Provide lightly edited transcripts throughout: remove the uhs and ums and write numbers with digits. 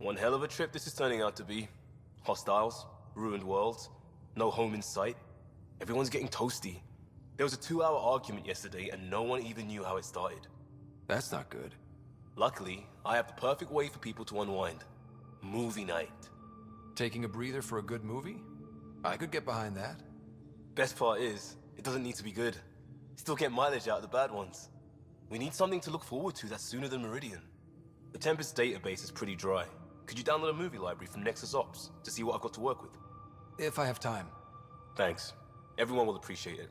One hell of a trip this is turning out to be. Hostiles, ruined worlds, no home in sight. Everyone's getting toasty. There was a 2-hour argument yesterday and no one even knew how it started. That's not good. Luckily, I have the perfect way for people to unwind. Movie night. Taking a breather for a good movie? I could get behind that. Best part is, it doesn't need to be good. Still get mileage out of the bad ones. We need something to look forward to that's sooner than Meridian. The Tempest database is pretty dry. Could you download a movie library from Nexus Ops to see what I've got to work with? If I have time. Thanks. Everyone will appreciate it.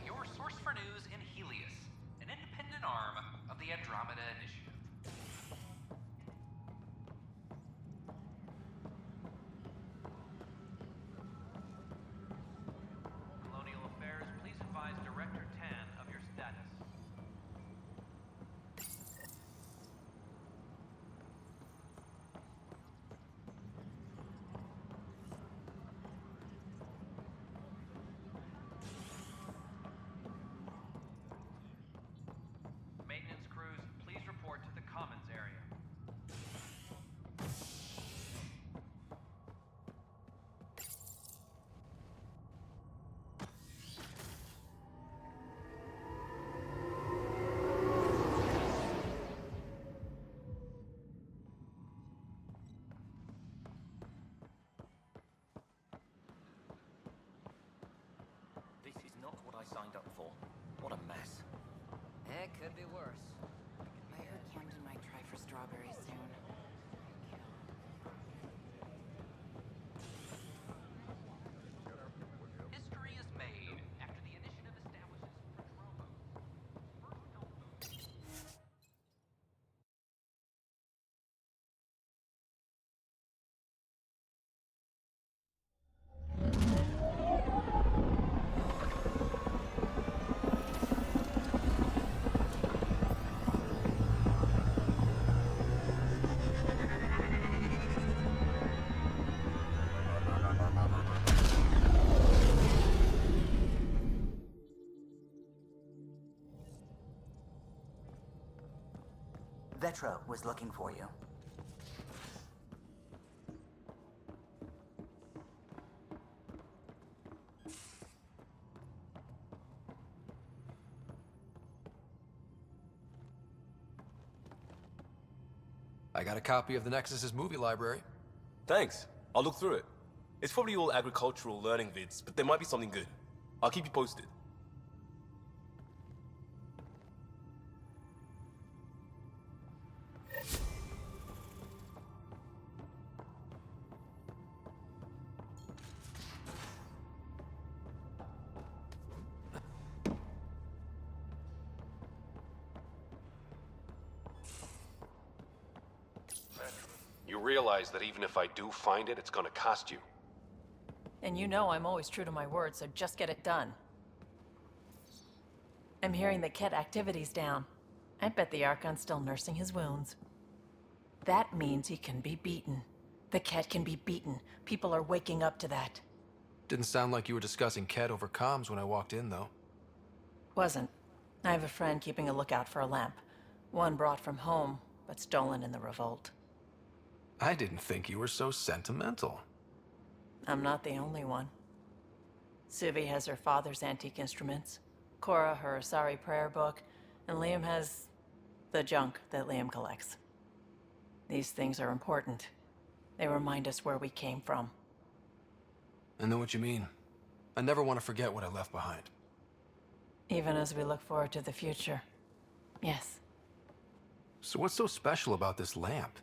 Your source for news in Helios, an independent arm of the Andromeda Initiative. Colonial Affairs, please advise Director Tan of your status. Maintenance crews, please report to the Commons area. This is not what I signed up for. What a mess. It could be worse. I heard Camden might try for strawberries soon. History is made after the initiative establishes Prodromos. Vetra was looking for you. I got a copy of the Nexus's movie library. Thanks. I'll look through it. It's probably all agricultural learning vids, but there might be something good. I'll keep you posted. You realize that even if I do find it, it's gonna cost you. And you know I'm always true to my word, so just get it done. I'm hearing that Ket activity's down. I bet the Archon's still nursing his wounds. That means he can be beaten. The Ket can be beaten. People are waking up to that. Didn't sound like you were discussing Ket over comms when I walked in, though. Wasn't. I have a friend keeping a lookout for a lamp. One brought from home, but stolen in the revolt. I didn't think you were so sentimental. I'm not the only one. Suvi has her father's antique instruments, Cora her Asari prayer book, and Liam has the junk that Liam collects. These things are important. They remind us where we came from. I know what you mean. I never want to forget what I left behind. Even as we look forward to the future. Yes. So what's so special about this lamp?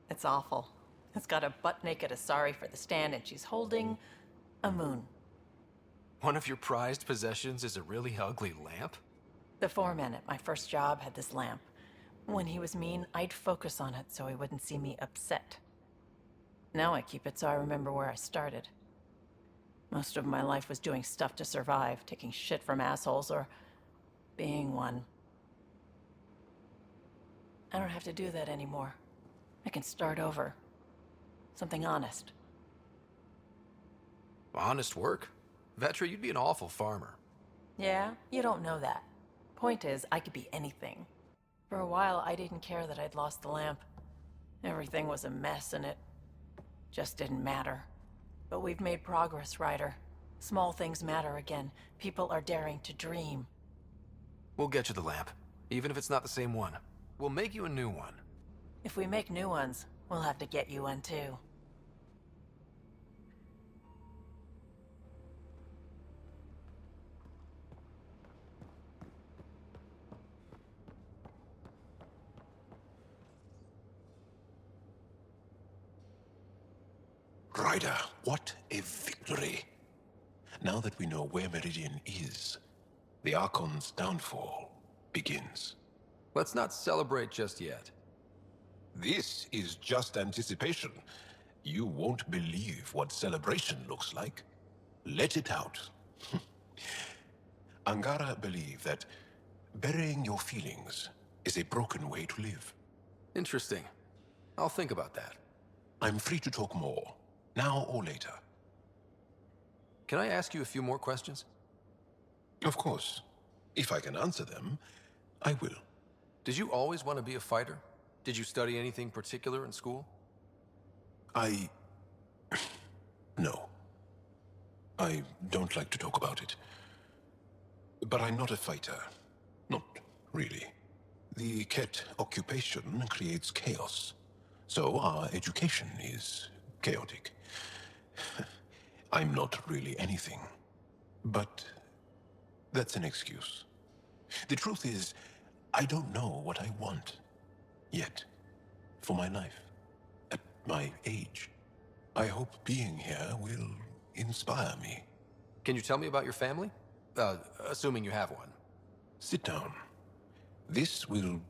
It's awful. It's got a butt-naked Asari for the stand, and she's holding a moon. One of your prized possessions is a really ugly lamp? The foreman at my first job had this lamp. When he was mean, I'd focus on it so he wouldn't see me upset. Now I keep it so I remember where I started. Most of my life was doing stuff to survive, taking shit from assholes or being one. I don't have to do that anymore. I can start over. Something honest. Honest work? Vetra, you'd be an awful farmer. Yeah, you don't know that. Point is, I could be anything. For a while, I didn't care that I'd lost the lamp. Everything was a mess and it just didn't matter. But we've made progress, Ryder. Small things matter again. People are daring to dream. We'll get you the lamp, even if it's not the same one. We'll make you a new one. If we make new ones, we'll have to get you one too. Ryder, what a victory! Now that we know where Meridian is, the Archon's downfall begins. Let's not celebrate just yet. This is just anticipation. You won't believe what celebration looks like. Let it out. Angara believe that burying your feelings is a broken way to live. Interesting. I'll think about that. I'm free to talk more, now or later. Can I ask you a few more questions? Of course. If I can answer them, I will. Did you always want to be a fighter? Did you study anything particular in school? No. I don't like to talk about it. But I'm not a fighter. Not really. The Ket occupation creates chaos. So our education is chaotic. I'm not really anything. But that's an excuse. The truth is, I don't know what I want. Yet. For my life. At my age. I hope being here will inspire me. Can you tell me about your family? Assuming you have one. Sit down. This will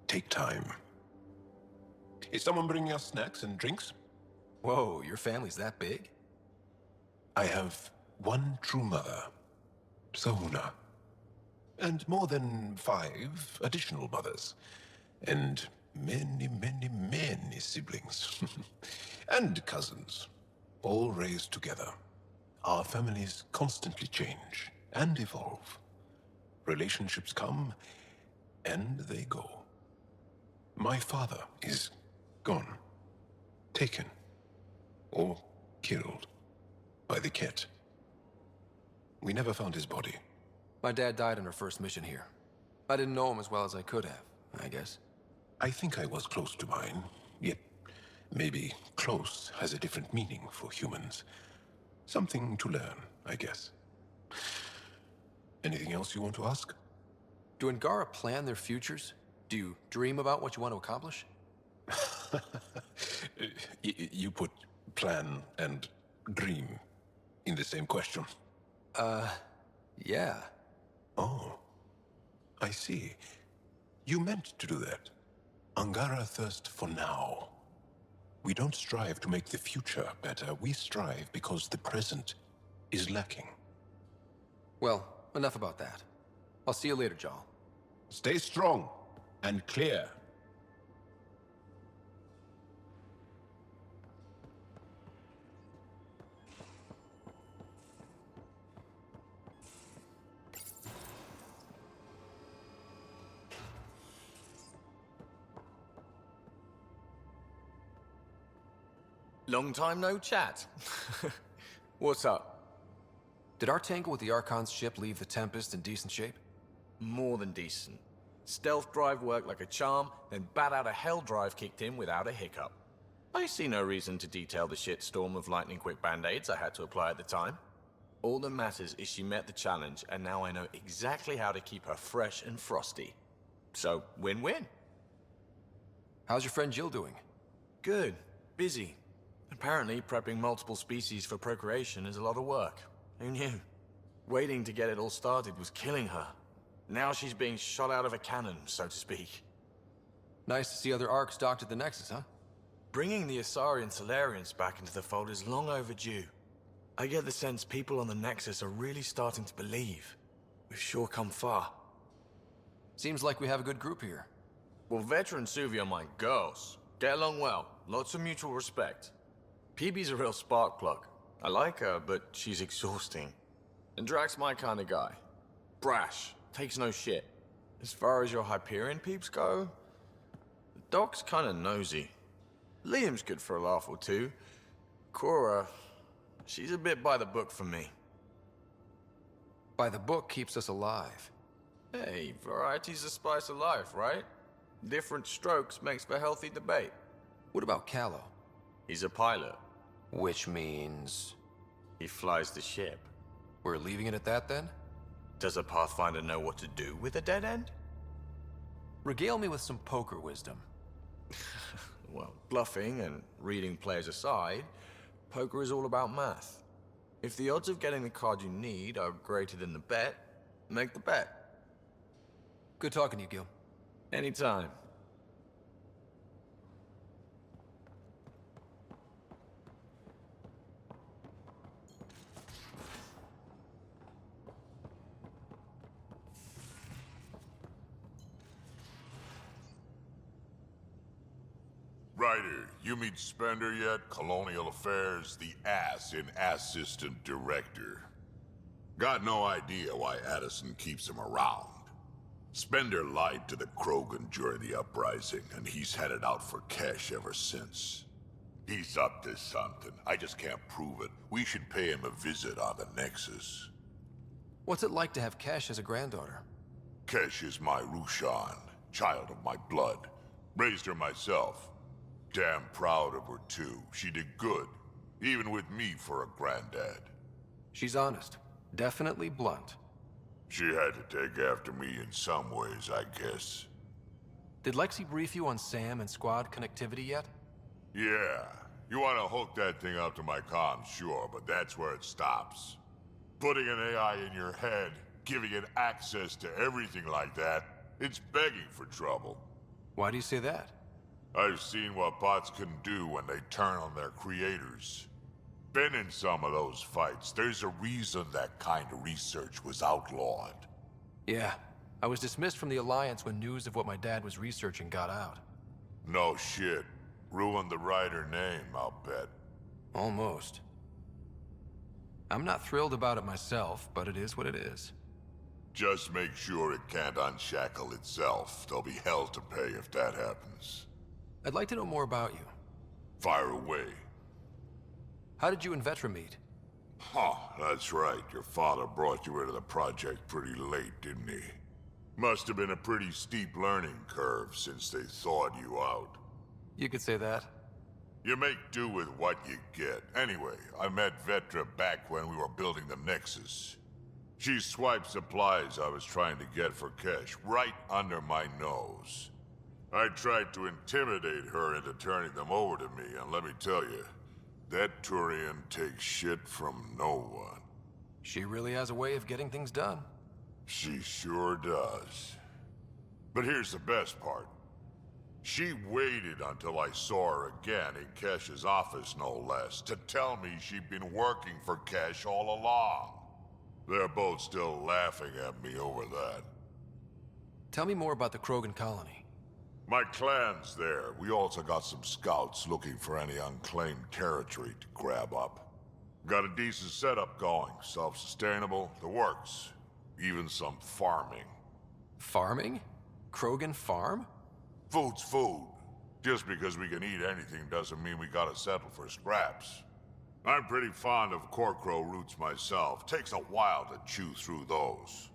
take time. Is someone bringing us snacks and drinks? Whoa, your family's that big? I have one true mother, Sahuna. And more than 5 additional mothers. And many, many, many siblings. And cousins. All raised together. Our families constantly change and evolve. Relationships come and they go. My father is gone. Taken. Or killed. By the Ket. We never found his body. My dad died on our first mission here. I didn't know him as well as I could have, I guess. I think I was close to mine. yet maybe close has a different meaning for humans. Something to learn, I guess. Anything else you want to ask? Do Angara plan their futures? Do you dream about what you want to accomplish? You put plan and dream in the same question. Yeah. Oh, I see. You meant to do that. Angara thirst for now. We don't strive to make the future better. We strive because the present is lacking. Well, enough about that. I'll see you later, Jarl. Stay strong and clear. Long time no chat. What's up? Did our tangle with the Archon's ship leave the Tempest in decent shape? More than decent. Stealth drive worked like a charm, then bat out of hell drive kicked in without a hiccup. I see no reason to detail the shitstorm of lightning-quick band-aids I had to apply at the time. All that matters is she met the challenge, and now I know exactly how to keep her fresh and frosty. So, win-win. How's your friend Jill doing? Good. Busy. Apparently, prepping multiple species for procreation is a lot of work. Who knew? Waiting to get it all started was killing her. Now she's being shot out of a cannon, so to speak. Nice to see other Arcs docked at the Nexus, huh? Bringing the Asari and Solarians back into the fold is long overdue. I get the sense people on the Nexus are really starting to believe. We've sure come far. Seems like we have a good group here. Well, Vetra and Suvi are my girls. Get along well. Lots of mutual respect. PB's a real spark plug. I like her, but she's exhausting. And Drax's my kind of guy. Brash. Takes no shit. As far as your Hyperion peeps go, the Doc's kinda nosy. Liam's good for a laugh or two. Cora, she's a bit by the book for me. By the book keeps us alive. Hey, variety's the spice of life, right? Different strokes makes for healthy debate. What about Callow? He's a pilot. Which means... He flies the ship. We're leaving it at that, then? Does a Pathfinder know what to do with a dead end? Regale me with some poker wisdom. Well, bluffing and reading players aside, poker is all about math. If the odds of getting the card you need are greater than the bet, make the bet. Good talking to you, Gil. Anytime. Ryder, you meet Spender yet? Colonial Affairs, the ass in Assistant Director. Got no idea why Addison keeps him around. Spender lied to the Krogan during the uprising, and he's headed out for cash ever since. He's up to something. I just can't prove it. We should pay him a visit on the Nexus. What's it like to have Kesh as a granddaughter? Kesh is my Rushan, child of my blood. Raised her myself. Damn proud of her, too. She did good, even with me for a granddad. She's honest. Definitely blunt. She had to take after me in some ways, I guess. Did Lexi brief you on SAM and squad connectivity yet? Yeah. You want to hook that thing up to my comms, sure, but that's where it stops. Putting an AI in your head, giving it access to everything like that, it's begging for trouble. Why do you say that? I've seen what bots can do when they turn on their creators. Been in some of those fights. There's a reason that kind of research was outlawed. Yeah. I was dismissed from the Alliance when news of what my dad was researching got out. No shit. Ruined the Ryder name, I'll bet. Almost. I'm not thrilled about it myself, but it is what it is. Just make sure it can't unshackle itself. There'll be hell to pay if that happens. I'd like to know more about you. Fire away. How did you and Vetra meet? Huh, that's right. Your father brought you into the project pretty late, didn't he? Must have been a pretty steep learning curve since they thawed you out. You could say that. You make do with what you get. Anyway, I met Vetra back when we were building the Nexus. She swiped supplies I was trying to get for cash right under my nose. I tried to intimidate her into turning them over to me, and let me tell you, that Turian takes shit from no one. She really has a way of getting things done. She sure does. But here's the best part. She waited until I saw her again in Cash's office, no less, to tell me she'd been working for Cash all along. They're both still laughing at me over that. Tell me more about the Krogan colony. My clan's there. We also got some scouts looking for any unclaimed territory to grab up. Got a decent setup going, self-sustainable, the works. Even some farming. Farming? Krogan farm? Food's food. Just because we can eat anything doesn't mean we gotta settle for scraps. I'm pretty fond of Corcrow roots myself. Takes a while to chew through those.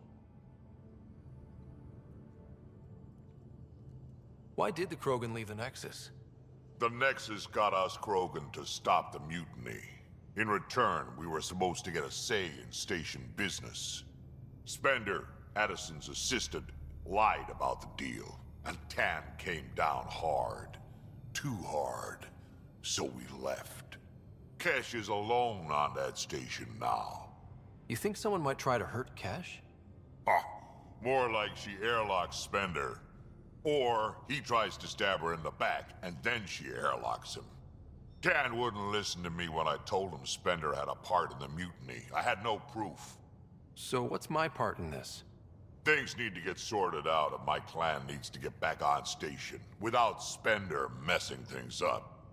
Why did the Krogan leave the Nexus? The Nexus got us Krogan to stop the mutiny. In return, we were supposed to get a say in station business. Spender, Addison's assistant, lied about the deal, and Tan came down hard. Too hard. So we left. Cash is alone on that station now. You think someone might try to hurt Cash? More like she airlocks Spender. Or he tries to stab her in the back, and then she airlocks him. Tan wouldn't listen to me when I told him Spender had a part in the mutiny. I had no proof. So what's my part in this? Things need to get sorted out, and my clan needs to get back on station, without Spender messing things up.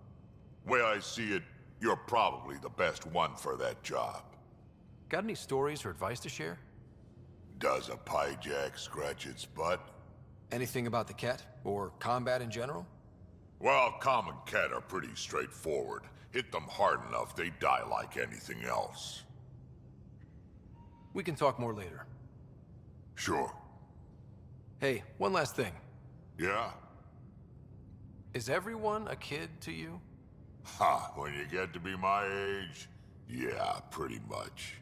Way I see it, you're probably the best one for that job. Got any stories or advice to share? Does a pyjak scratch its butt? Anything about the Ket, or combat in general? Well, common Ket are pretty straightforward. Hit them hard enough, they die like anything else. We can talk more later. Sure. Hey, one last thing. Yeah? Is everyone a kid to you? Ha, when you get to be my age, yeah, pretty much.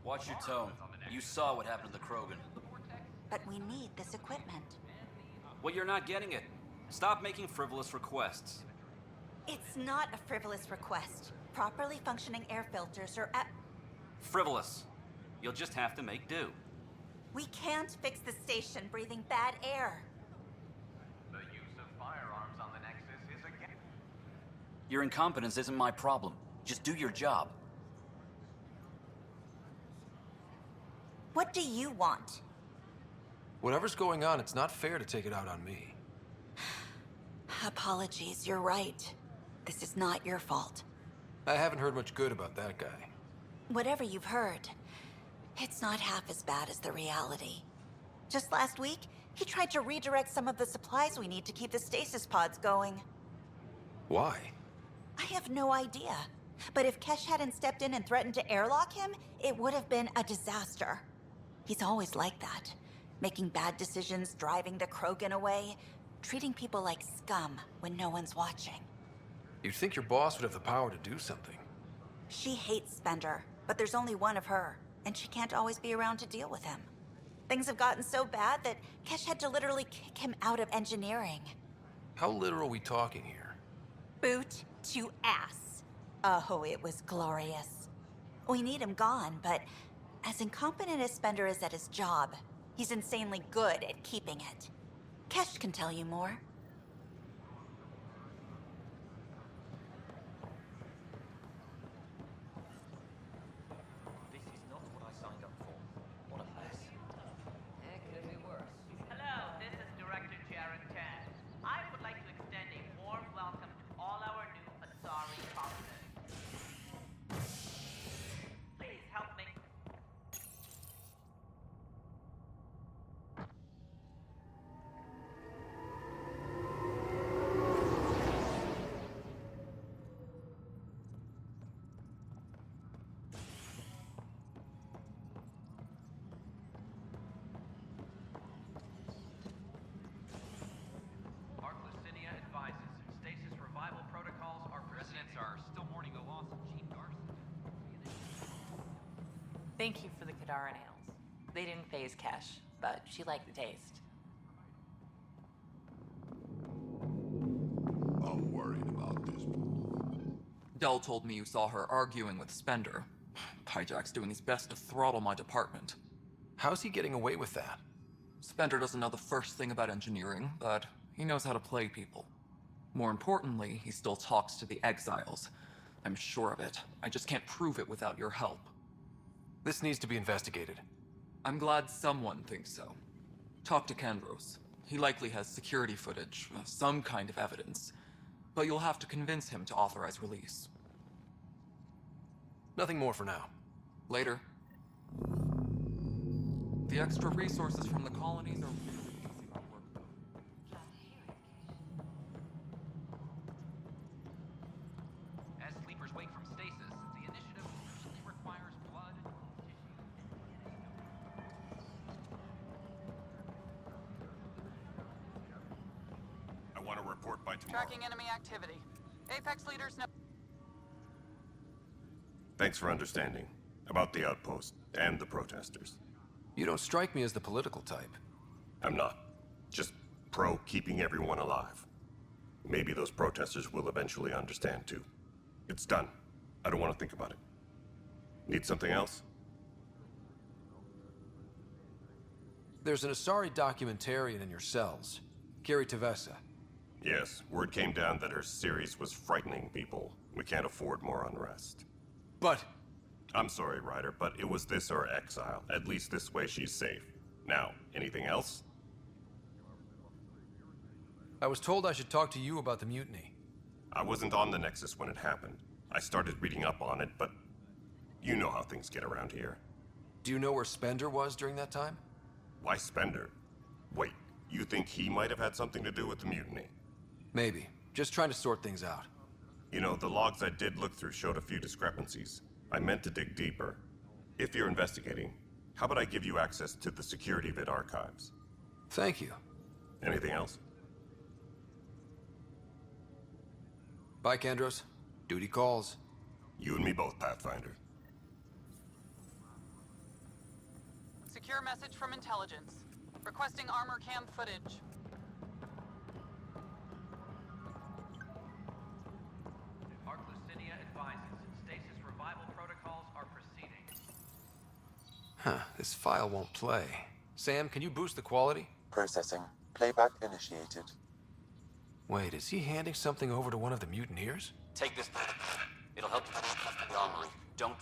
Watch your tone. You saw what happened to the Krogan. But we need this equipment. Well, you're not getting it. Stop making frivolous requests. It's not a frivolous request. Properly functioning air filters are at... Frivolous. You'll just have to make do. We can't fix the station breathing bad air. The use of firearms on the Nexus is again. Your incompetence isn't my problem. Just do your job. What do you want? Whatever's going on, it's not fair to take it out on me. Apologies, you're right. This is not your fault. I haven't heard much good about that guy. Whatever you've heard, it's not half as bad as the reality. Just last week, he tried to redirect some of the supplies we need to keep the stasis pods going. Why? I have no idea. But if Kesh hadn't stepped in and threatened to airlock him, it would have been a disaster. He's always like that. Making bad decisions, driving the Krogan away, treating people like scum when no one's watching. You'd think your boss would have the power to do something. She hates Spender, but there's only one of her, and she can't always be around to deal with him. Things have gotten so bad that Kesh had to literally kick him out of engineering. How literal are we talking here? Boot to ass. Oh, it was glorious. We need him gone, but as incompetent as Spender is at his job, he's insanely good at keeping it. Kesh can tell you more. This is not what I signed up for. What a mess. It could be worse. Hello, this is Director Jared Tan. I would like to extend a warm welcome to all our new Asari colonists. Please help me. Arclucinia advises stasis revival protocols are residents are still mourning the loss of Jean Darcy. Thank you for the Kadara nails. They didn't phase Kesh, but she liked the taste. I'm worried about this. Dell told me you saw her arguing with Spender. Pyjack's doing his best to throttle my department. How's he getting away with that? Spender doesn't know the first thing about engineering, but he knows how to play people. More importantly, he still talks to the exiles. I'm sure of it. I just can't prove it without your help. This needs to be investigated. I'm glad someone thinks so. Talk to Kandros. He likely has security footage, some kind of evidence. But you'll have to convince him to authorize release. Nothing more for now. Later. The extra resources from the colonies are really easing our workload. As sleepers wake from stasis, the initiative usually requires blood, tissue. I want to report by tomorrow. Tracking enemy activity. Apex leaders know. Thanks for understanding. About the outpost and the protesters. You don't strike me as the political type. I'm not. Just pro keeping everyone alive. Maybe those protesters will eventually understand too. It's done. I don't want to think about it. Need something else? There's an Asari documentarian in your cells. Gary Tavessa. Yes, word came down that her series was frightening people. We can't afford more unrest. But... I'm sorry, Ryder, but it was this or exile. At least this way she's safe. Now, anything else? I was told I should talk to you about the mutiny. I wasn't on the Nexus when it happened. I started reading up on it, but you know how things get around here. Do you know where Spender was during that time? Why Spender? Wait, you think he might have had something to do with the mutiny? Maybe. Just trying to sort things out. You know, the logs I did look through showed a few discrepancies. I meant to dig deeper. If you're investigating, how about I give you access to the security vid archives? Thank you. Anything else? Bye, Kandros. Duty calls. You and me both, Pathfinder. Secure message from intelligence. Requesting armor cam footage. Arclucinia advises stasis revival protocols are proceeding. Huh, this file won't play. Sam, can you boost the quality? Processing. Playback initiated. Wait, is he handing something over to one of the mutineers? Take this. It'll help you the armory. Don't.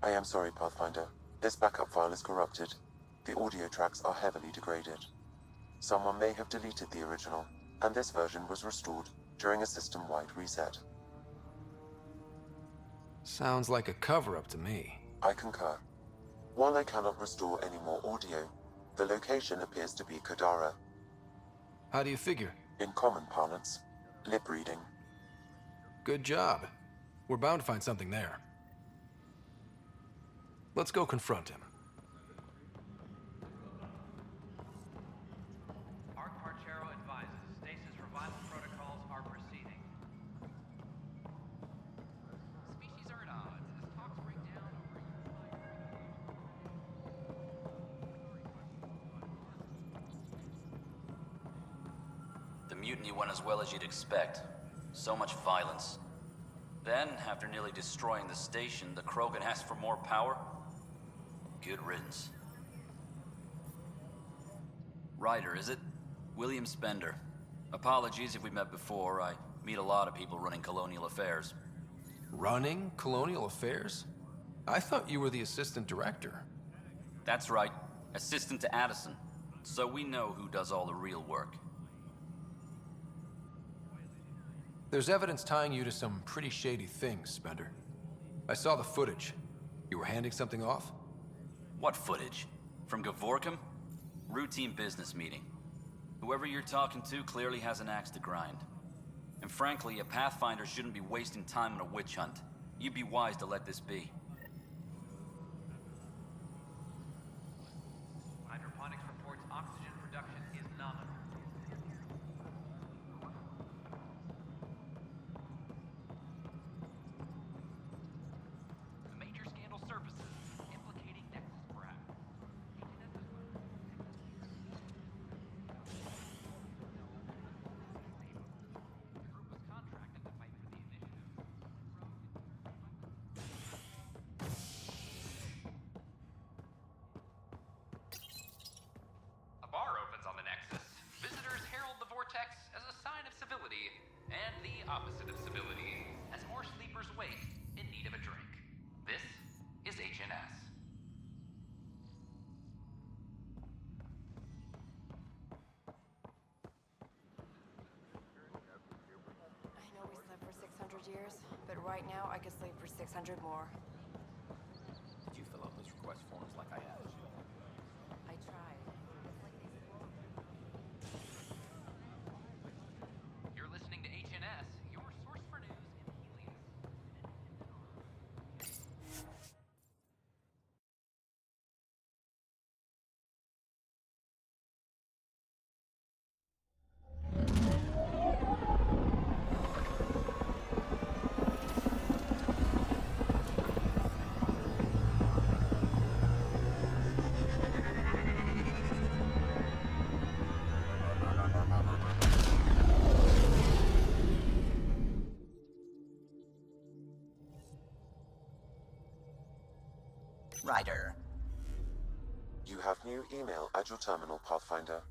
I am sorry, Pathfinder. This backup file is corrupted. The audio tracks are heavily degraded. Someone may have deleted the original, and this version was restored during a system-wide reset. Sounds like a cover-up to me. I concur. While I cannot restore any more audio, the location appears to be Kadara. How do you figure? In common parlance, lip reading. Good job. We're bound to find something there. Let's go confront him. Arch-Parchero advises stasis revival protocols are proceeding. mutiny went as well as you'd expect. So much violence. Then, after nearly destroying the station, the Krogan asked for more power? Good riddance. Ryder, is it? William Spender. Apologies if we met before. I meet a lot of people running colonial affairs. Running colonial affairs? I thought you were the assistant director. That's right. Assistant to Addison. So we know who does all the real work. There's evidence tying you to some pretty shady things, Spender. I saw the footage. You were handing something off? What footage? From Gavorkum? Routine business meeting. Whoever you're talking to clearly has an axe to grind. And frankly, a Pathfinder shouldn't be wasting time on a witch hunt. You'd be wise to let this be. Hydroponics reports oxygen production is nominal. The major scandal surfaces, implicating Nexus perhaps. A bar opens on the Nexus. Visitors herald the vortex as a sign of civility, and the opposite of civility, as more sleepers wake in need of a drink. This is HNS. I know we slept for 600 years, but right now I could sleep for 600 more. Did you fill out those request forms like I asked you? I tried. You're listening to HNS, your source for news in Helios. Ryder. You have new email at your terminal, Pathfinder.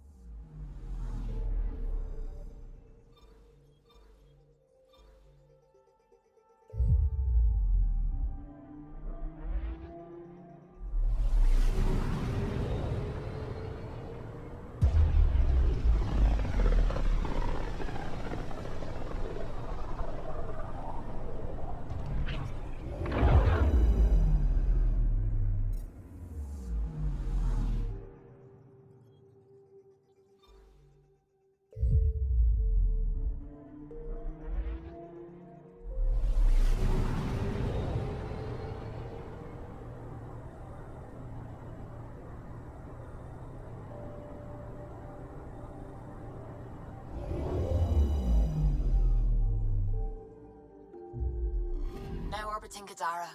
Now orbiting Kadara.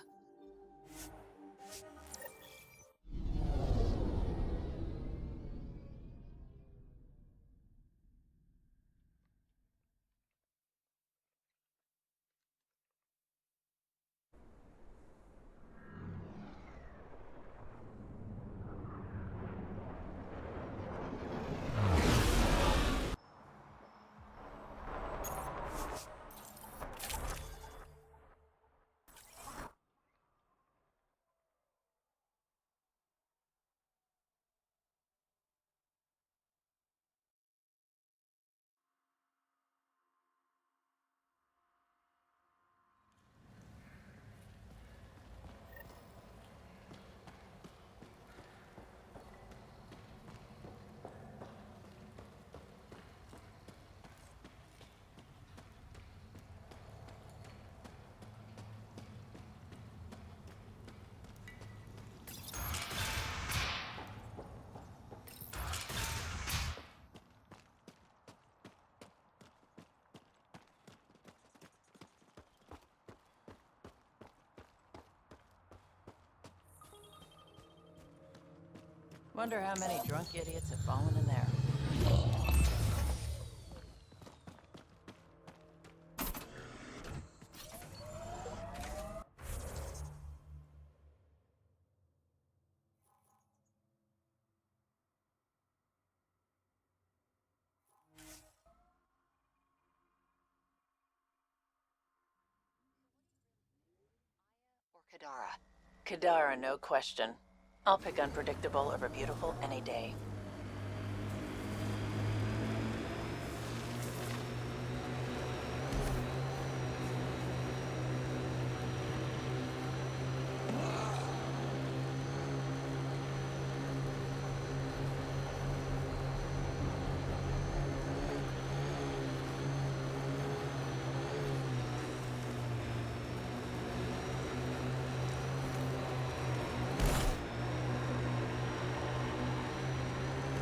Wonder how many drunk idiots have fallen in there. Kadara, no question. I'll pick unpredictable over beautiful any day.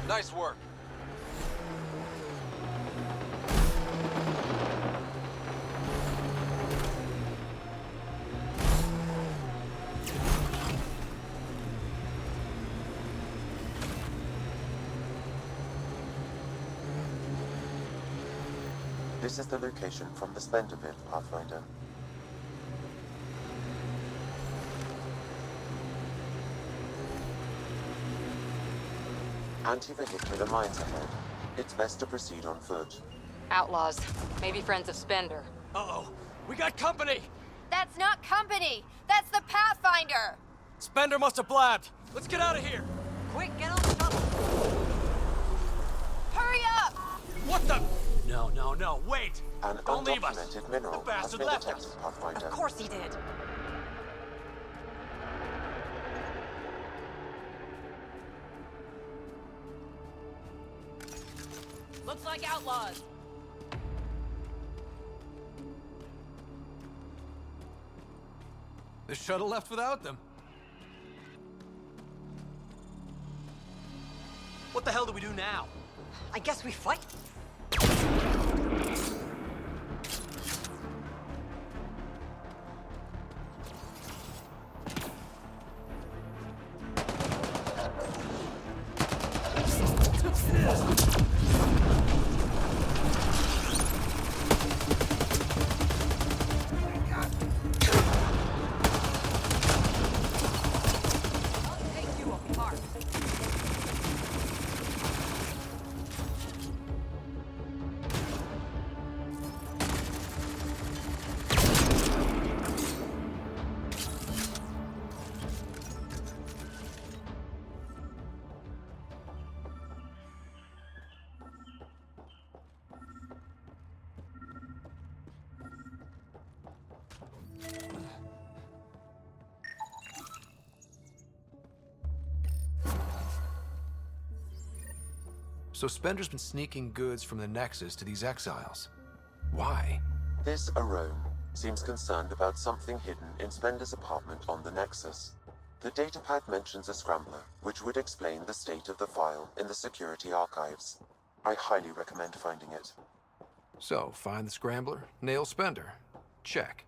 Nice work. This is the location from the Spender bit, Pathfinder. Anti-vehicular mines ahead. It's best to proceed on foot. Outlaws. Maybe friends of Spender. Uh-oh. We got company! That's not company! That's the Pathfinder! Spender must have blabbed. Let's get out of here! Quick, get on top! Hurry up! What the? No, wait! An Don't leave us! undocumented mineral The has bastard been left detected, us! Pathfinder. Of course he did. Looks like outlaws. The shuttle left without them. What the hell do we do now? I guess we fight. So Spender's been sneaking goods from the Nexus to these exiles. Why? This Arone seems concerned about something hidden in Spender's apartment on the Nexus. The datapad mentions a scrambler, which would explain the state of the file in the security archives. I highly recommend finding it. So, find the scrambler, nail Spender. Check.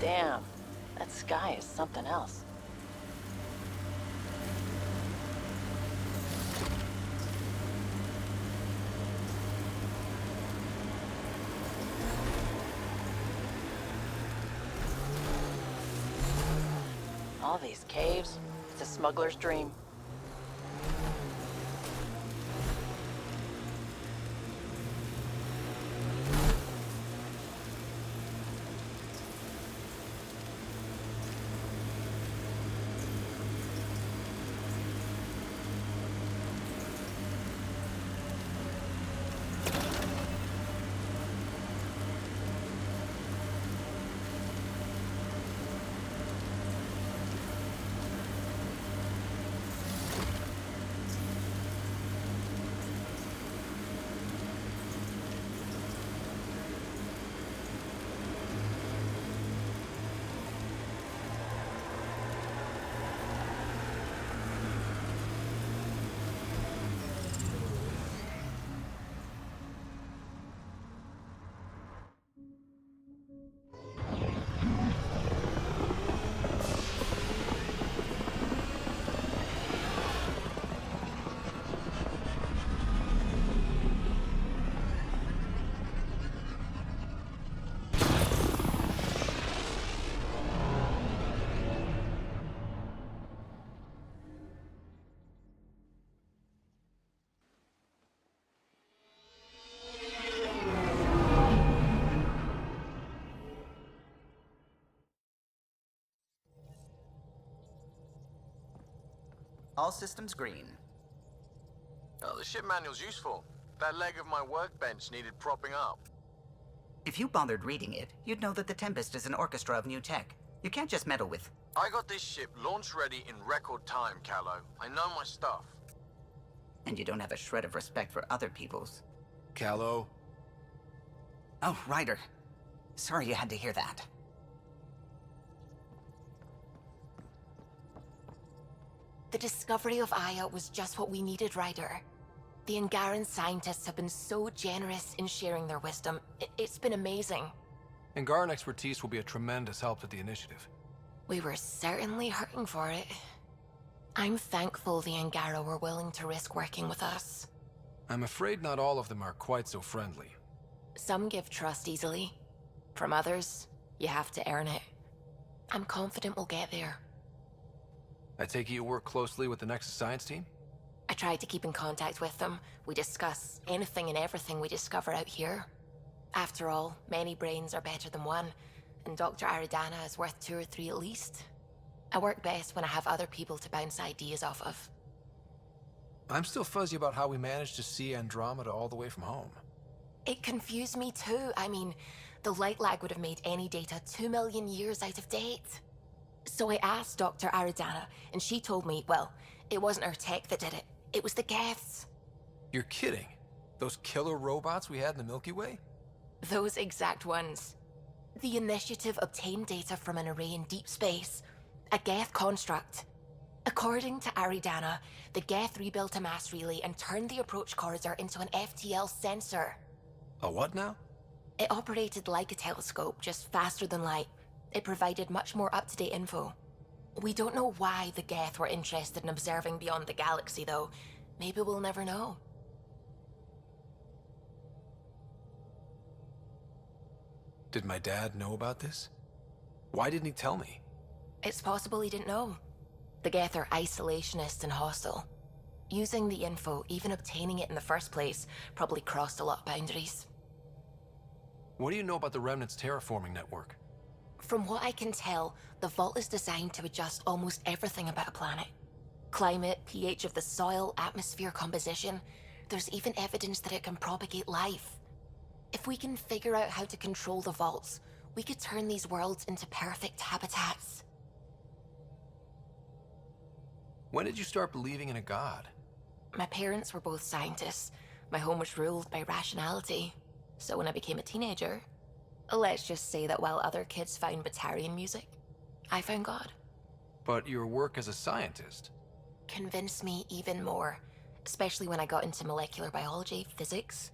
Damn, that sky is something else. All these caves, it's a smuggler's dream. All systems green. Oh, the ship manual's useful. That leg of my workbench needed propping up. If you bothered reading it, you'd know that the Tempest is an orchestra of new tech. You can't just meddle with... I got this ship launch ready in record time, Callow. I know my stuff. And you don't have a shred of respect for other people's. Callow. Oh, Ryder. Sorry you had to hear that. The discovery of Aya was just what we needed, Ryder. The Angaran scientists have been so generous in sharing their wisdom. It's been amazing. Angaran expertise will be a tremendous help to the initiative. We were certainly hurting for it. I'm thankful the Angara were willing to risk working with us. I'm afraid not all of them are quite so friendly. Some give trust easily. From others, you have to earn it. I'm confident we'll get there. I take it you work closely with the Nexus Science team? I try to keep in contact with them. We discuss anything and everything we discover out here. After all, many brains are better than one, and Dr. Aridana is worth 2 or 3 at least. I work best when I have other people to bounce ideas off of. I'm still fuzzy about how we managed to see Andromeda all the way from home. It confused me too. I mean, the light lag would have made any data 2 million years out of date. So I asked Dr. Aridana, and she told me, well, it wasn't her tech that did it. It was the Geths. You're kidding? Those killer robots we had in the Milky Way? Those exact ones. The initiative obtained data from an array in deep space, a Geth construct. According to Aridana, the Geth rebuilt a mass relay and turned the approach corridor into an FTL sensor. A what now? It operated like a telescope, just faster than light. It provided much more up-to-date info. We don't know why the Geth were interested in observing beyond the galaxy, though. Maybe we'll never know. Did my dad know about this? Why didn't he tell me? It's possible he didn't know. The Geth are isolationist and hostile. Using the info, even obtaining it in the first place, probably crossed a lot of boundaries. What do you know about the Remnant's terraforming network? From what I can tell, the Vault is designed to adjust almost everything about a planet. Climate, pH of the soil, atmosphere composition. There's even evidence that it can propagate life. If we can figure out how to control the Vaults, we could turn these worlds into perfect habitats. When did you start believing in a god? My parents were both scientists. My home was ruled by rationality. So when I became a teenager, let's just say that while other kids found Batarian music, I found God. But your work as a scientist convinced me even more, especially when I got into molecular biology, physics.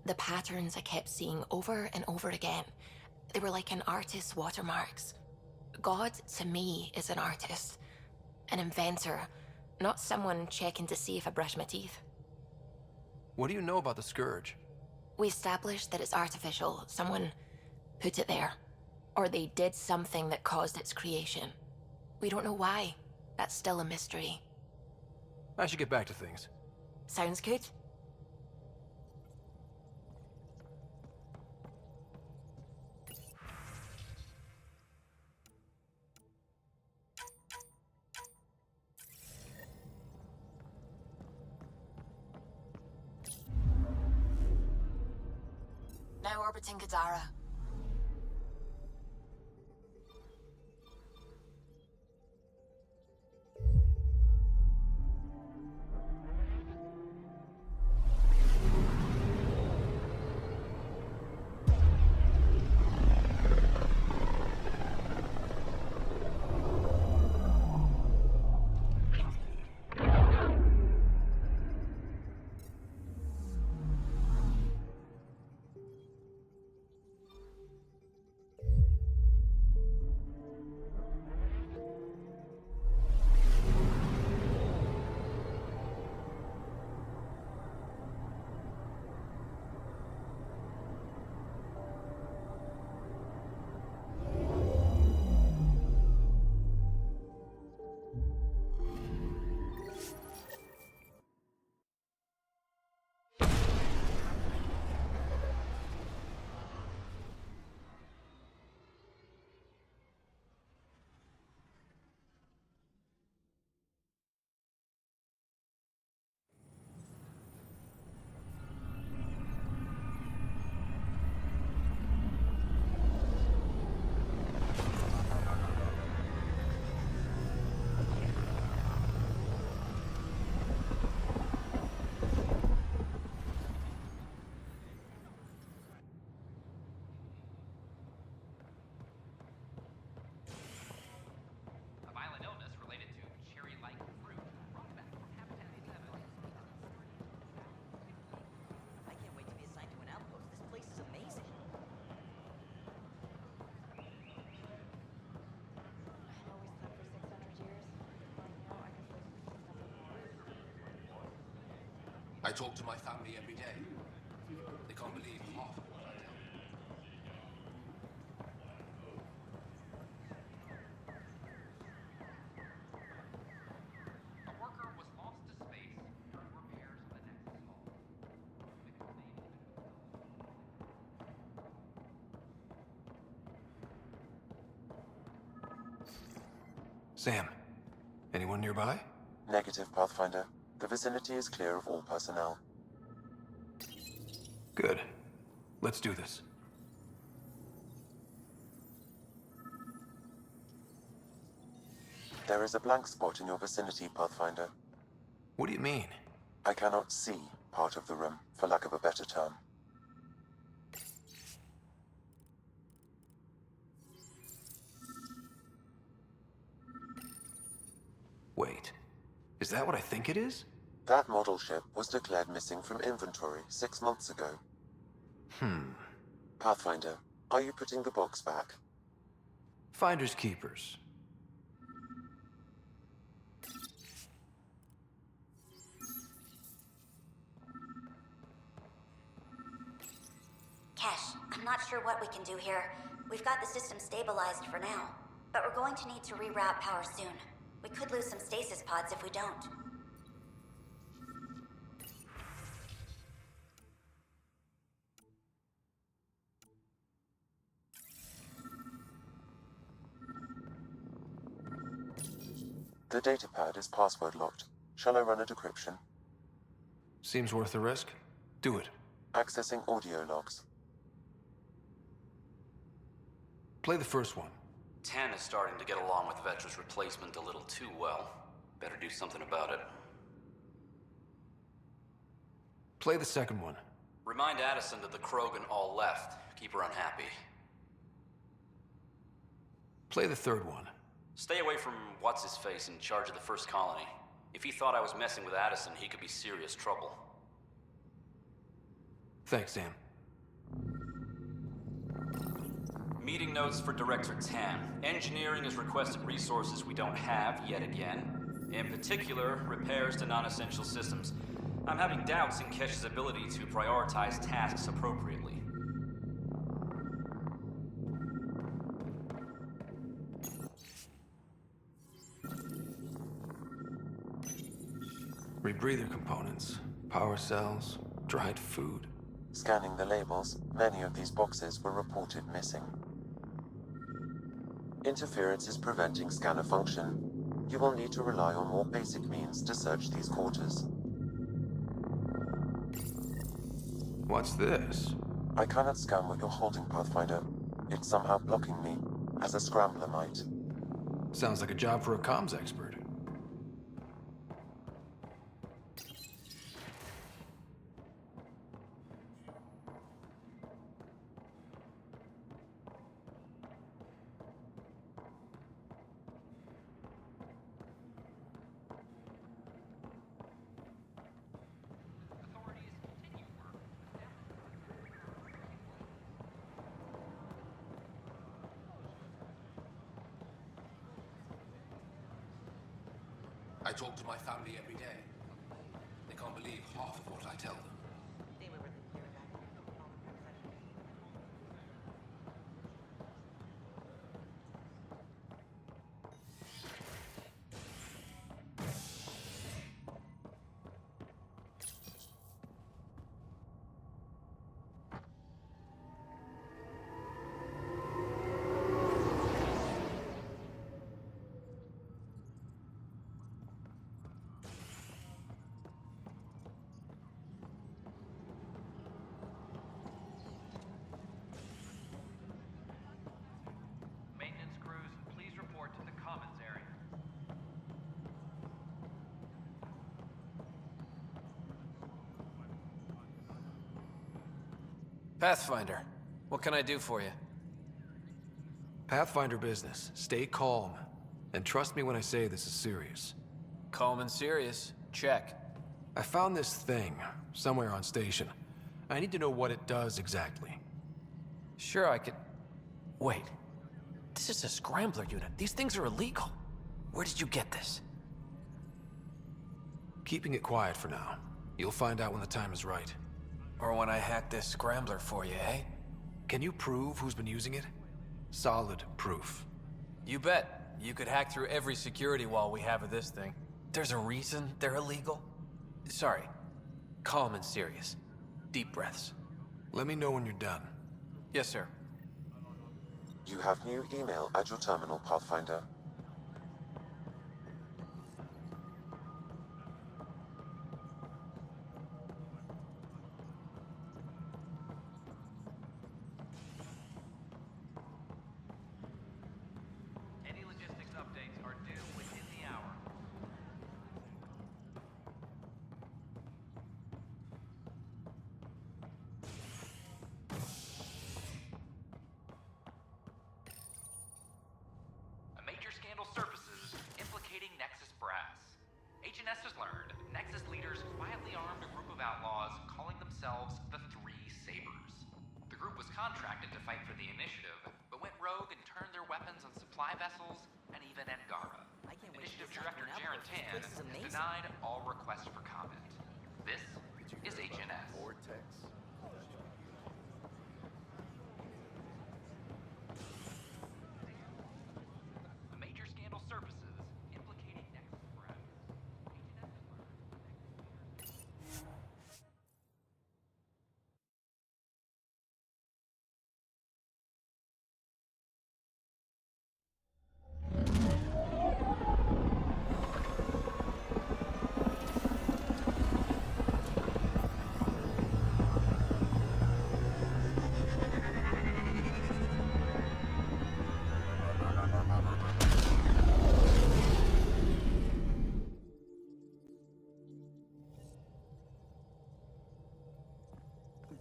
The patterns I kept seeing over and over again, they were like an artist's watermarks. God, to me, is an artist, an inventor, not someone checking to see if I brush my teeth. What do you know about the Scourge? We established that it's artificial. Someone put it there. Or they did something that caused its creation. We don't know why. That's still a mystery. I should get back to things. Sounds good. Now orbiting Kadara. I talk to my family every day. They can't believe half of what I tell them. A worker was lost to space during repairs on the Nexus hull. Sam, anyone nearby? Negative, Pathfinder. The vicinity is clear of all personnel. Good. Let's do this. There is a blank spot in your vicinity, Pathfinder. What do you mean? I cannot see part of the room, for lack of a better term. Wait. Is that what I think it is? That model ship was declared missing from inventory 6 months ago. Pathfinder, are you putting the box back? Finders keepers. Cash, I'm not sure what we can do here. We've got the system stabilized for now, but we're going to need to reroute power soon. We could lose some stasis pods if we don't. The datapad is password locked. Shall I run a decryption? Seems worth the risk. Do it. Accessing audio logs. Play the first one. Tan is starting to get along with Vetra's replacement a little too well. Better do something about it. Play the second one. Remind Addison that the Krogan all left. Keep her unhappy. Play the third one. Stay away from what's-his-face in charge of the first colony. If he thought I was messing with Addison, he could be serious trouble. Thanks, Sam. Meeting notes for Director Tan. Engineering has requested resources we don't have yet again. In particular, repairs to non-essential systems. I'm having doubts in Kesh's ability to prioritize tasks appropriately. Rebreather components, power cells, dried food. Scanning the labels, many of these boxes were reported missing. Interference is preventing scanner function. You will need to rely on more basic means to search these quarters. What's this? I cannot scan what you're holding, Pathfinder. It's somehow blocking me, as a scrambler might. Sounds like a job for a comms expert. I talk to my family every day. They can't believe half of what I tell them. Maintenance crews, please report to the commons area. Pathfinder, what can I do for you? Pathfinder business. Stay calm. And trust me when I say this is serious. Calm and serious. Check. I found this thing somewhere on station. I need to know what it does exactly. Sure, I could... Wait. This is a scrambler unit. These things are illegal. Where did you get this? Keeping it quiet for now. You'll find out when the time is right. Or when I hack this scrambler for you, eh? Can you prove who's been using it? Solid proof. You bet. You could hack through every security wall we have of this thing. There's a reason they're illegal. Sorry. Calm and serious. Deep breaths. Let me know when you're done. Yes, sir. You have new email at your terminal, Pathfinder. Any logistics updates are due within the hour. A major scandal surfaces implicating Nexus brass. H&S has learned Nexus leaders quietly armed a group of outlaws calling themselves the Three Sabers. The group was contracted to fight for the Initiative, but went rogue and turned their weapons on supply vessels and even Angara. Initiative Director Jaren Tan has denied all requests for comment. This is H&S. A major scandal surfaces implicating Nexus brass. H&S has learned.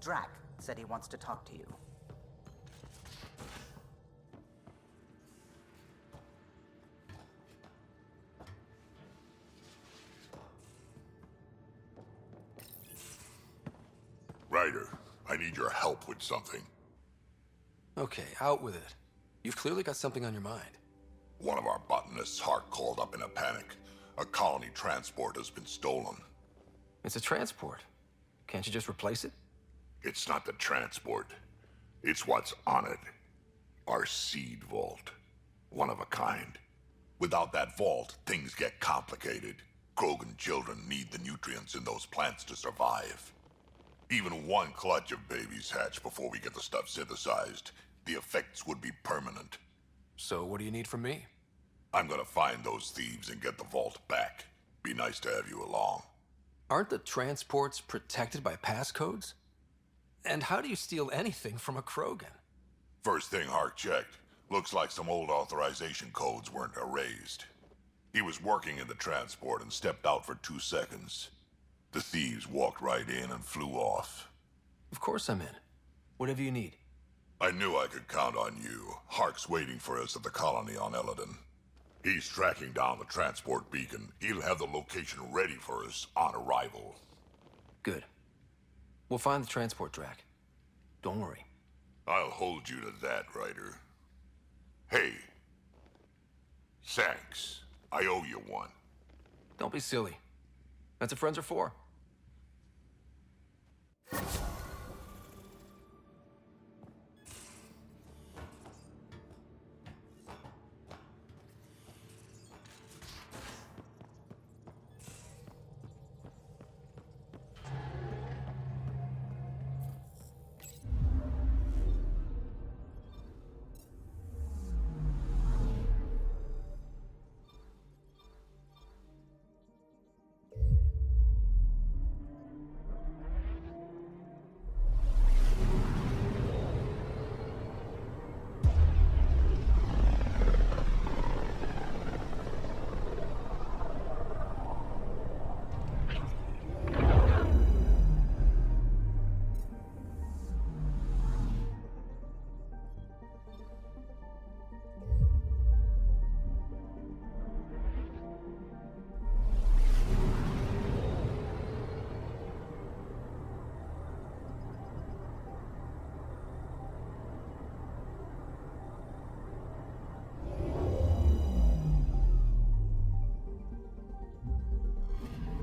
Drac said he wants to talk to you. Ryder, I need your help with something. Okay, out with it. You've clearly got something on your mind. One of our botanists, Hart, called up in a panic. A colony transport has been stolen. It's a transport. Can't you just replace it? It's not the transport. It's what's on it. Our seed vault. One of a kind. Without that vault, things get complicated. Krogan children need the nutrients in those plants to survive. Even one clutch of babies hatch before we get the stuff synthesized. The effects would be permanent. So what do you need from me? I'm gonna find those thieves and get the vault back. Be nice to have you along. Aren't the transports protected by passcodes? And how do you steal anything from a Krogan? First thing Hart checked. Looks like some old authorization codes weren't erased. He was working in the transport and stepped out for 2 seconds. The thieves walked right in and flew off. Of course I'm in. Whatever you need. I knew I could count on you. Hark's waiting for us at the colony on Eladon. He's tracking down the transport beacon. He'll have the location ready for us on arrival. Good. We'll find the transport track. Don't worry. I'll hold you to that, Ryder. Hey. Thanks. I owe you one. Don't be silly. That's what friends are for.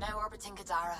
Now orbiting Kadara.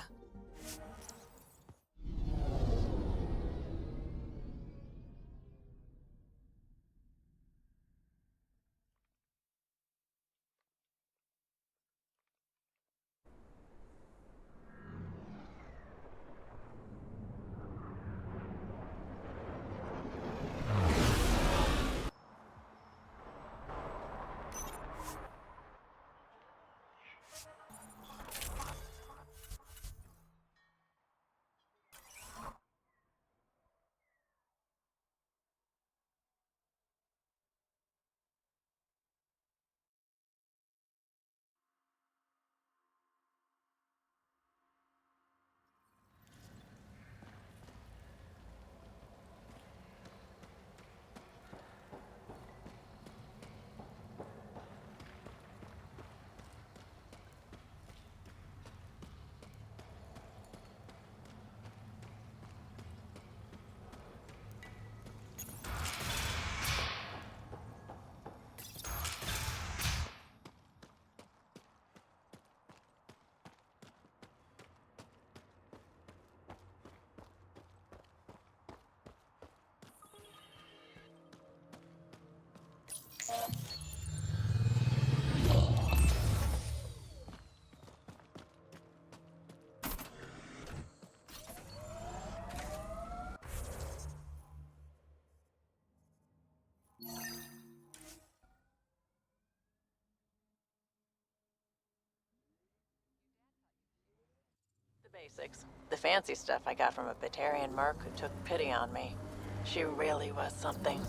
basics. The fancy stuff I got from a Batarian merc who took pity on me. She really was something.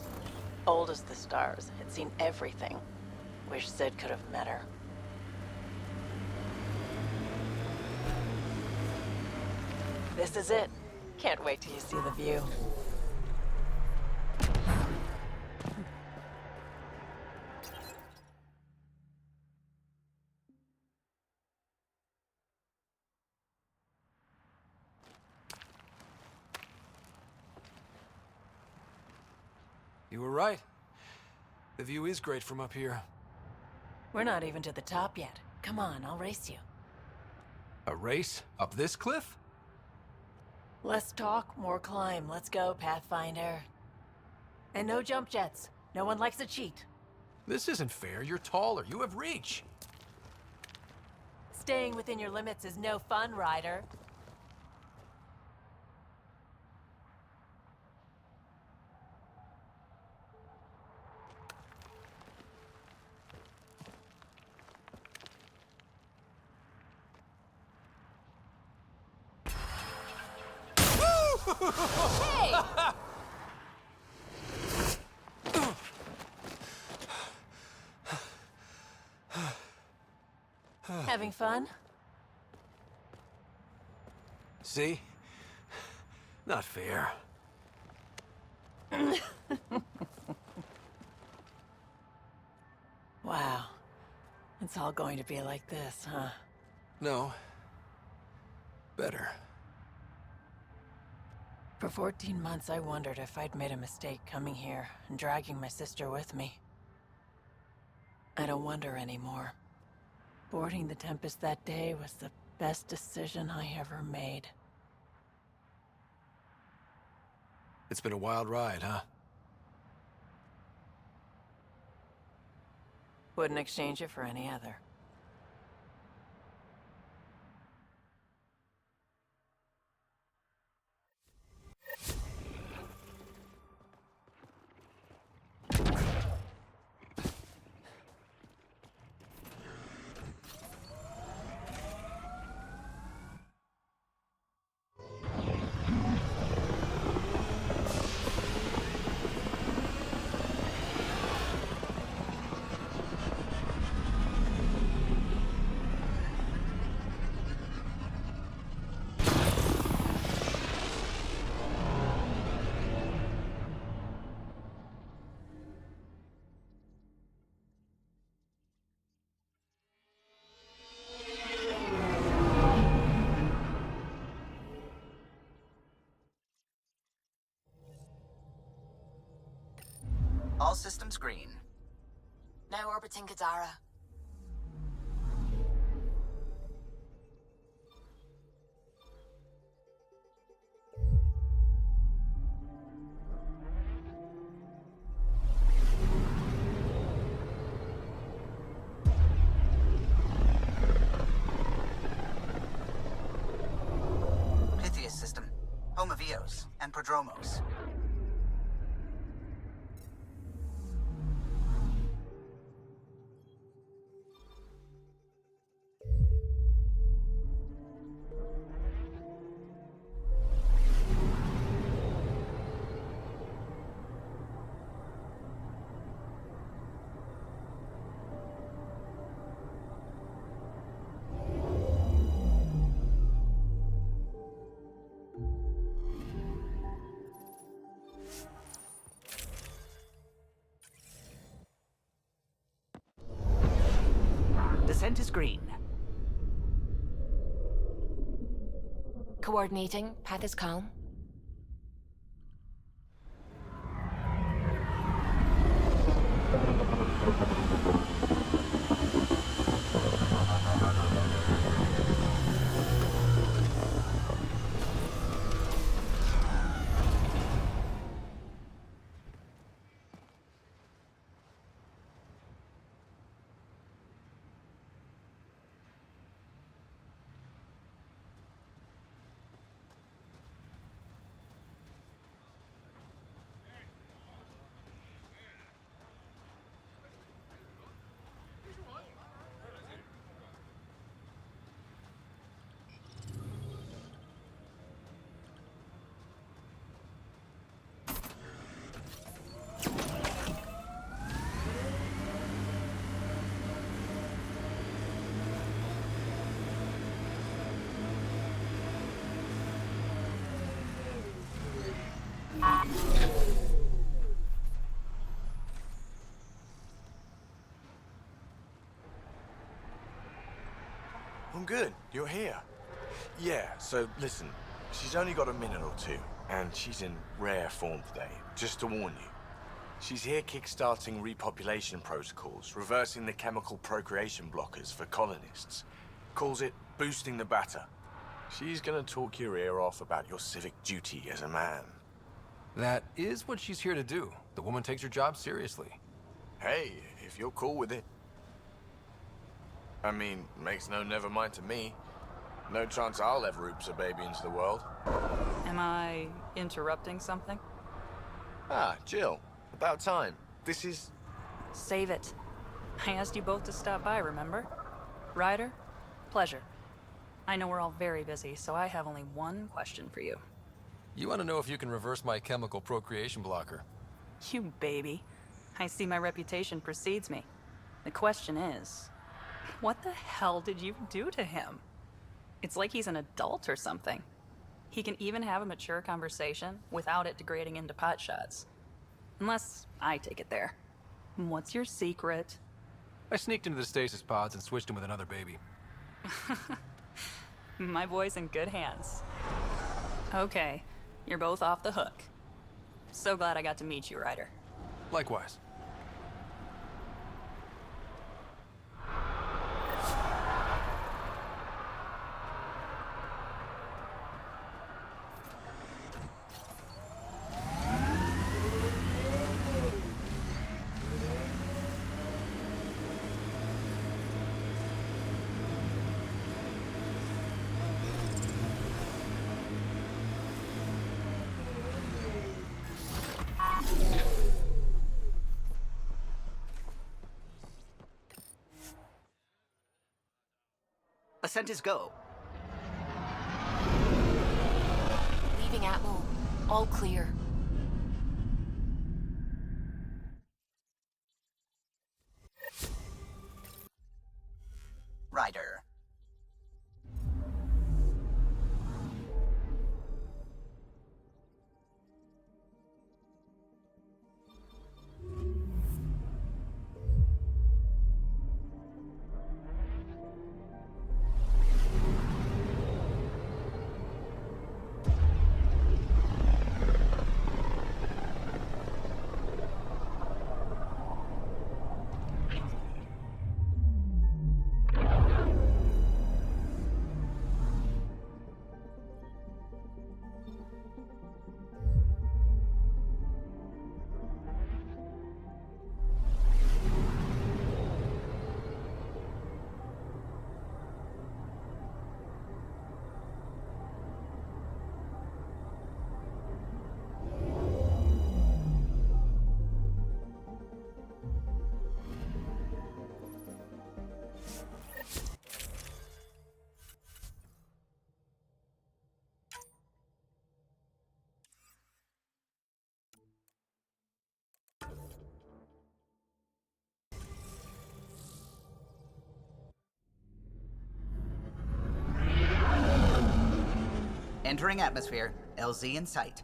Old as the stars, had seen everything. Wish Sid could have met her. This is it. Can't wait till you see the view. You were right. The view is great from up here. We're not even to the top yet. Come on, I'll race you. A race? Up this cliff? Less talk, more climb. Let's go, Pathfinder. And no jump jets. No one likes a cheat. This isn't fair. You're taller. You have reach. Staying within your limits is no fun, Ryder. Hey! Having fun? See? Not fair. Wow. It's all going to be like this, huh? No. Better. For 14 months, I wondered if I'd made a mistake coming here and dragging my sister with me. I don't wonder anymore. Boarding the Tempest that day was the best decision I ever made. It's been a wild ride, huh? Wouldn't exchange it for any other. All systems green. Now orbiting Kadara. Pythias system. Home of Eos and Prodromos. Descent is green. Coordinating. Path is calm. I'm good. You're here. Yeah, so listen, she's only got a minute or two, and she's in rare form today, just to warn you. She's here kickstarting repopulation protocols, reversing the chemical procreation blockers for colonists. Calls it boosting the batter. She's gonna talk your ear off about your civic duty as a man. That is what she's here to do. The woman takes her job seriously. Hey, if you're cool with it. I mean, makes no never mind to me. No chance I'll ever oops a baby into the world. Am I interrupting something? Ah, Jill. About time. This is... Save it. I asked you both to stop by, remember? Ryder, pleasure. I know we're all very busy, so I have only one question for you. You want to know if you can reverse my chemical procreation blocker? You baby. I see my reputation precedes me. The question is, what the hell did you do to him? It's like he's an adult or something. He can even have a mature conversation without it degrading into pot shots. Unless I take it there. What's your secret? I sneaked into the stasis pods and switched him with another baby. My boy's in good hands. Okay, you're both off the hook. So glad I got to meet you, Ryder. Likewise. Ascent is go. Leaving Atmo. All clear. Ryder. Entering atmosphere. LZ in sight.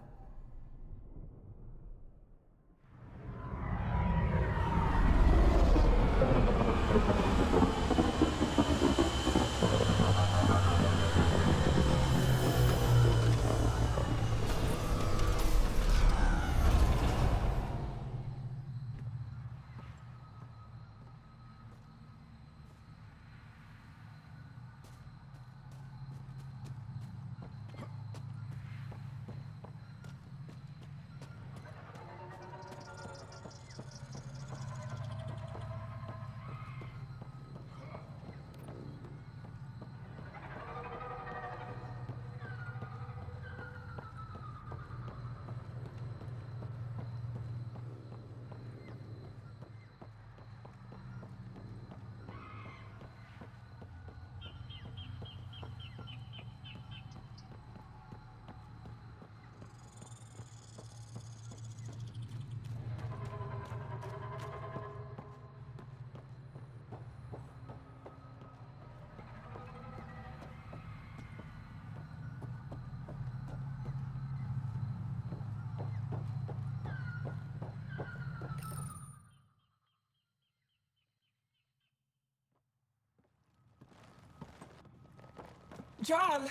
Jarl!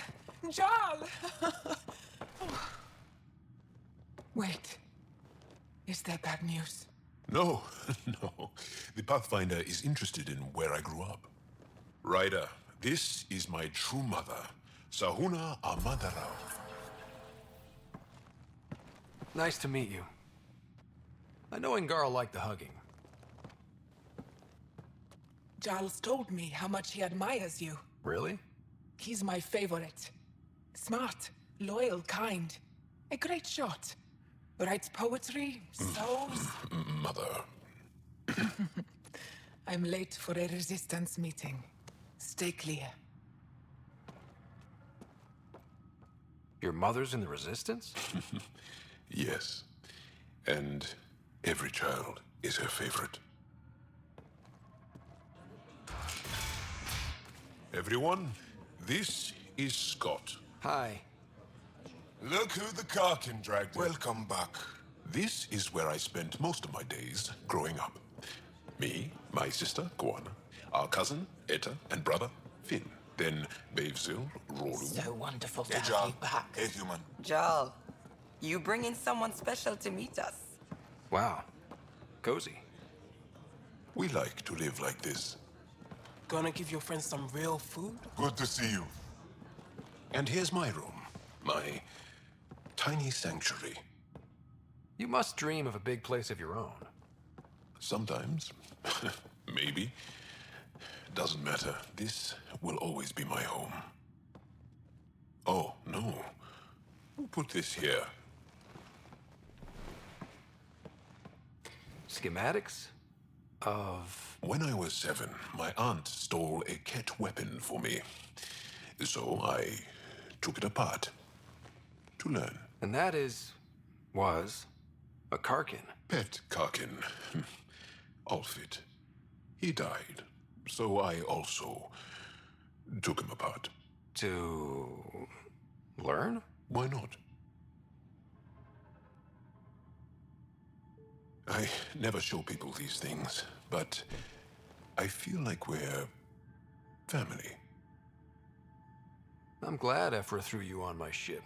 Jarl! Wait. Is that bad news? No, no. The Pathfinder is interested in where I grew up. Ryder, this is my true mother, Sahuna Amadarao. Nice to meet you. I know Ingarl liked the hugging. Giles told me how much he admires you. Really? He's my favorite. Smart, loyal, kind. A great shot. Writes poetry, sews. Mother. I'm late for a resistance meeting. Stay clear. Your mother's in the Resistance? Yes. And every child is her favorite. Everyone, this is Scott. Hi. Look who the Karkin dragged in. Welcome back. This is where I spent most of my days growing up. Me, my sister, Guana, our cousin, Etta, and brother, Finn. Then Bavzil, Rolu. So wonderful to Hey, have Jarl. you back. Hey, human. Jarl, you bring in someone special to meet us. Wow. Cozy. We like to live like this. Gonna give your friends some real food? Good to see you. And here's my room. My tiny sanctuary. You must dream of a big place of your own. Sometimes. Maybe. Doesn't matter. This will always be my home. Oh, no. Who put this here? Schematics? Of... When I was 7, my aunt stole a Ket weapon for me. So I took it apart. To learn. And that was a Karkin. Pet Karkin. Alfit. He died. So I also took him apart. To learn? Why not? I never show people these things, but I feel like we're family. I'm glad Ephra threw you on my ship.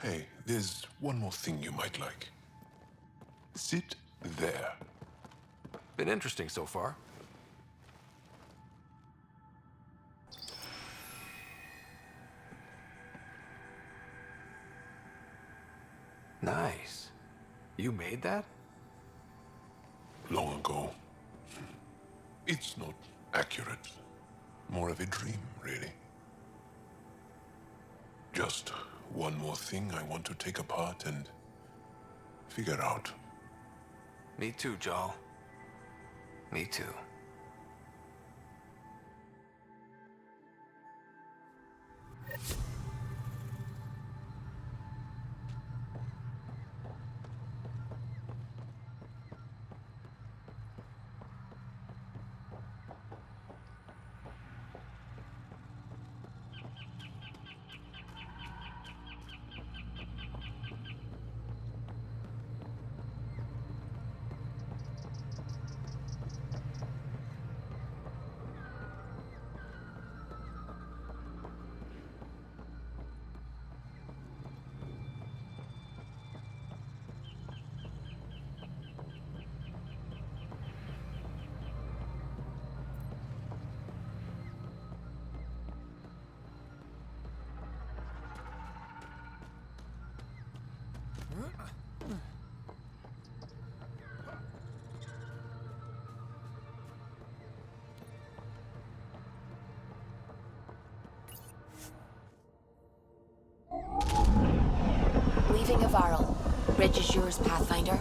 Hey, there's one more thing you might like. Sit there. Been interesting so far. Nice. You made that? Long ago. It's not accurate. More of a dream, really. Just one more thing I want to take apart and figure out. Me too, Jarl. Me too. Leaving Avarl. Bridge is yours, Pathfinder.